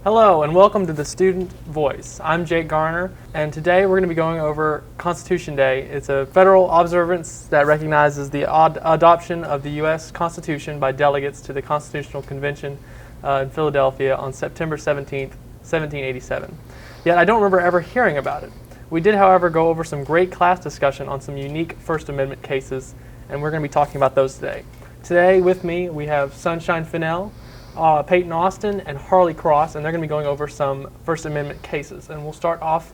Hello and welcome to the Student Voice. I'm Jake Garner, and today we're going to be going over Constitution Day. It's a federal observance that recognizes the adoption of the U.S. Constitution by delegates to the Constitutional Convention in Philadelphia on September 17th, 1787. Yet I don't remember ever hearing about it. We did, however, go over some great class discussion on some unique First Amendment cases, and we're going to be talking about those today. Today with me we have Sunshine Fennell, Peyton Austin, and Harley Cross, and they're going to be going over some First Amendment cases. And we'll start off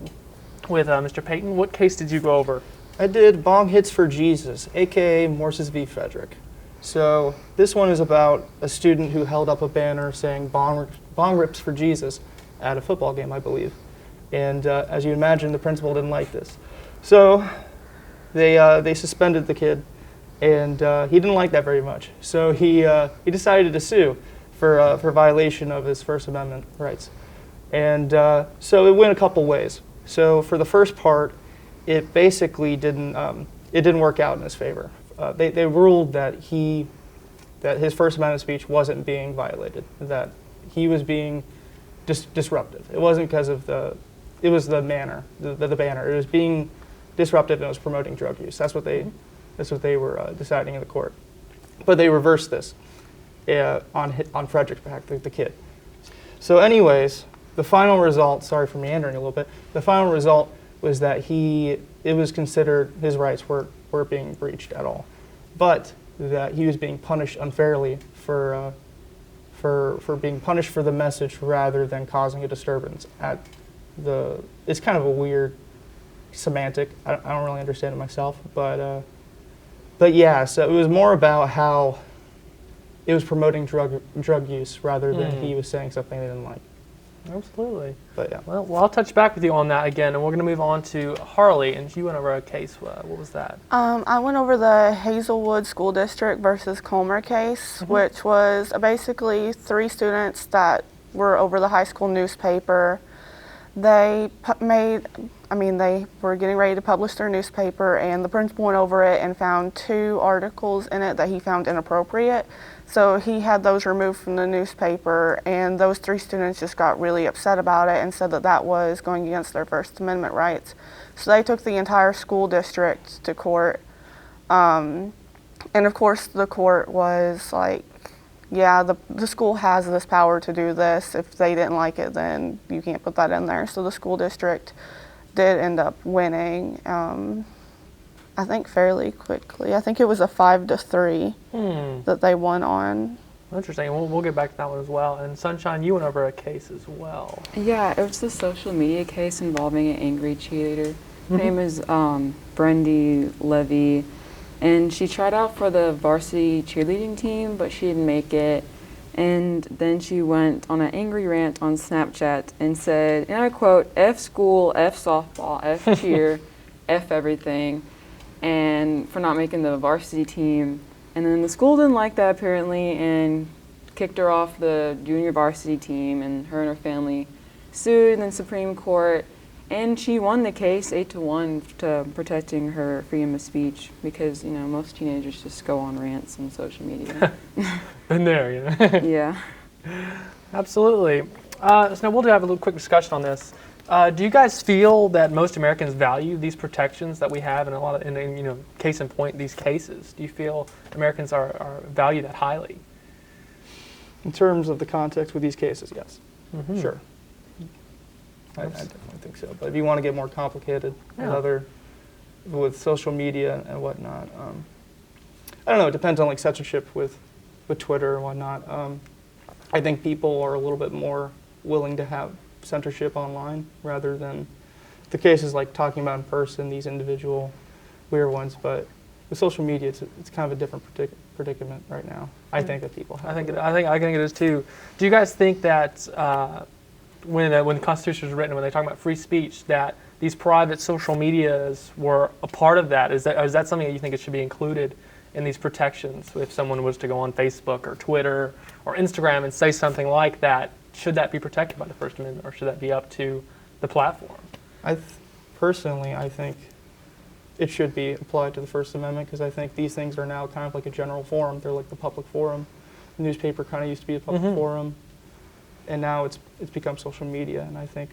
with Mr. Peyton. What case did you go over? I did Bong Hits for Jesus, aka Morses v. Frederick. So this one is about a student who held up a banner saying Bong rips for Jesus at a football game, I believe. And as you imagine, the principal didn't like this. So they suspended the kid, and he didn't like that very much. So he decided to sue for violation of his First Amendment rights. And so it went a couple ways. So for the first part, it basically didn't work out in his favor. They ruled that his First Amendment speech wasn't being violated, that he was being disruptive. It wasn't because of it was the manner, the banner. It was being disruptive and it was promoting drug use. That's what they were deciding in the court. But they reversed this on Frederick's behalf, the kid. So anyways, the final result, sorry for meandering a little bit, the final result was that it was considered his rights weren't being breached at all, but that he was being punished unfairly for being punished for the message rather than causing a disturbance it's kind of a weird semantic. I don't really understand it myself, but yeah, so it was more about how it was promoting drug use rather than he was saying something they didn't like. Absolutely. But yeah. Well, I'll touch back with you on that again, and we're going to move on to Harley, and you went over a case. What was that? I went over the Hazelwood School District versus Comer case, which was basically 3 students that were over the high school newspaper. They were getting ready to publish their newspaper, and the principal went over it and found 2 articles in it that he found inappropriate. So he had those removed from the newspaper, and those 3 students just got really upset about it and said that was going against their First Amendment rights. So they took the entire school district to court. And of course the court was like, yeah, the school has this power to do this. If they didn't like it, then you can't put that in there. So the school district did end up winning, I think fairly quickly. I think it was a 5-3 that they won on. Interesting. We'll get back to that one as well. And Sunshine, you went over a case as well. Yeah, it was the social media case involving an angry cheerleader. Her name is Brendy Levy. And she tried out for the varsity cheerleading team, but she didn't make it. And then she went on an angry rant on Snapchat and said, and I quote, F school, F softball, F cheer, F everything, and for not making the varsity team. And then the school didn't like that apparently and kicked her off the junior varsity team, and her and her family sued in the Supreme Court. And she won the case 8-1 to protecting her freedom of speech because, most teenagers just go on rants on social media. Been there, Yeah. Absolutely. So now we'll have a little quick discussion on this. Do you guys feel that most Americans value these protections that we have in case in point, these cases? Do you feel Americans are value that highly? In terms of the context with these cases, yes. Sure. I definitely think so. But if you want to get more complicated with social media and whatnot, I don't know. It depends on censorship with Twitter and whatnot. I think people are a little bit more willing to have censorship online rather than the cases like talking about in person, these individual weird ones. But with social media, it's kind of a different predicament right now. I think that people have. I think it is too. Do you guys think that when the Constitution was written, when they talk about free speech, that these private social medias were a part of that? Is that something that you think it should be included in these protections? If someone was to go on Facebook or Twitter or Instagram and say something like that, should that be protected by the First Amendment, or should that be up to the platform? Personally, I think it should be applied to the First Amendment because I think these things are now kind of like a general forum. They're like the public forum. The newspaper kind of used to be a public forum. and now it's become social media, and I think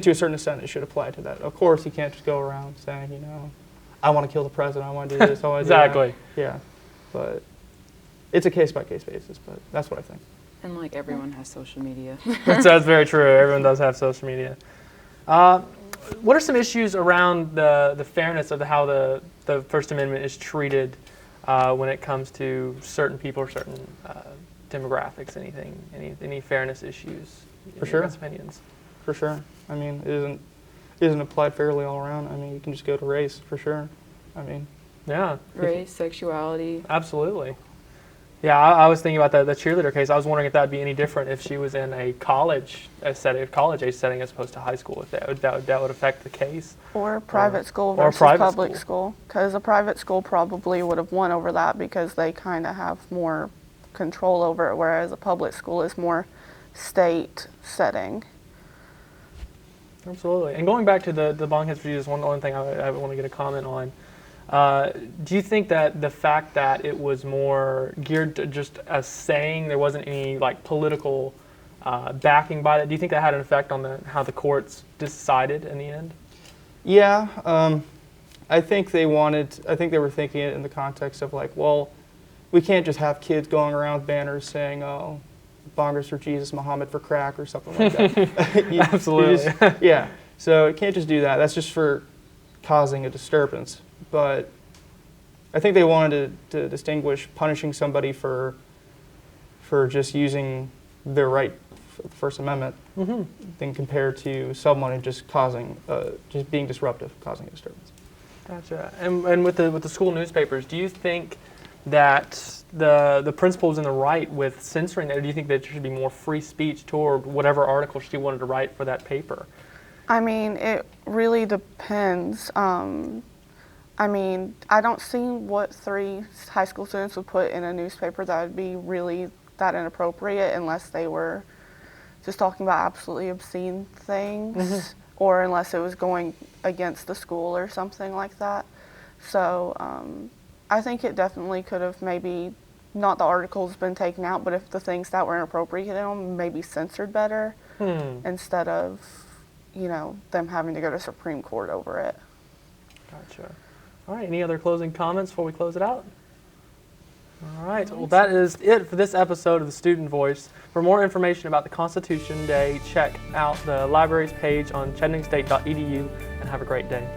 to a certain extent it should apply to that. Of course, you can't just go around saying, I want to kill the president, I want to do this, I want to Exactly. do that. Yeah, but it's a case-by-case basis, but that's what I think. And like everyone has social media. That's very true. Everyone does have social media. What are some issues around the fairness of how the First Amendment is treated when it comes to certain people or certain demographics? Any fairness issues? For sure. Opinions. For sure. I mean, it isn't applied fairly all around. I mean, you can just go to race, for sure. I mean. Yeah. Race, sexuality. Absolutely. Yeah, I was thinking about the cheerleader case. I was wondering if that would be any different if she was in a college age setting as opposed to high school. If that would affect the case. Or private school or versus private public school. Because a private school probably would have won over that because they kind of have more control over it, whereas a public school is more state setting. Absolutely. And going back to the Bong Hits for Jesus, one thing I want to get a comment on. Do you think that the fact that it was more geared to just a saying, there wasn't any like political backing by that, do you think that had an effect on how the courts decided in the end? Yeah, I think they were thinking it in the context of like, well, we can't just have kids going around with banners saying, oh, bongers for Jesus, Muhammad for crack, or something like that. Absolutely. Yeah, so you can't just do that. That's just for causing a disturbance. But I think they wanted to distinguish punishing somebody for just using their right, First Amendment, than compared to someone just just being disruptive, causing a disturbance. Gotcha. And with the school newspapers, do you think that the principal was in the right with censoring that, or do you think that there should be more free speech toward whatever article she wanted to write for that paper? I mean, it really depends. I mean, I don't see what 3 high school students would put in a newspaper that would be really that inappropriate unless they were just talking about absolutely obscene things or unless it was going against the school or something like that. So I think it definitely could have maybe, not the articles been taken out, but if the things that were inappropriate in them maybe censored better instead of, them having to go to Supreme Court over it. Gotcha. All right, any other closing comments before we close it out? All right, well that is it for this episode of The Student Voice. For more information about the Constitution Day, check out the library's page on chattanoogastate.edu and have a great day.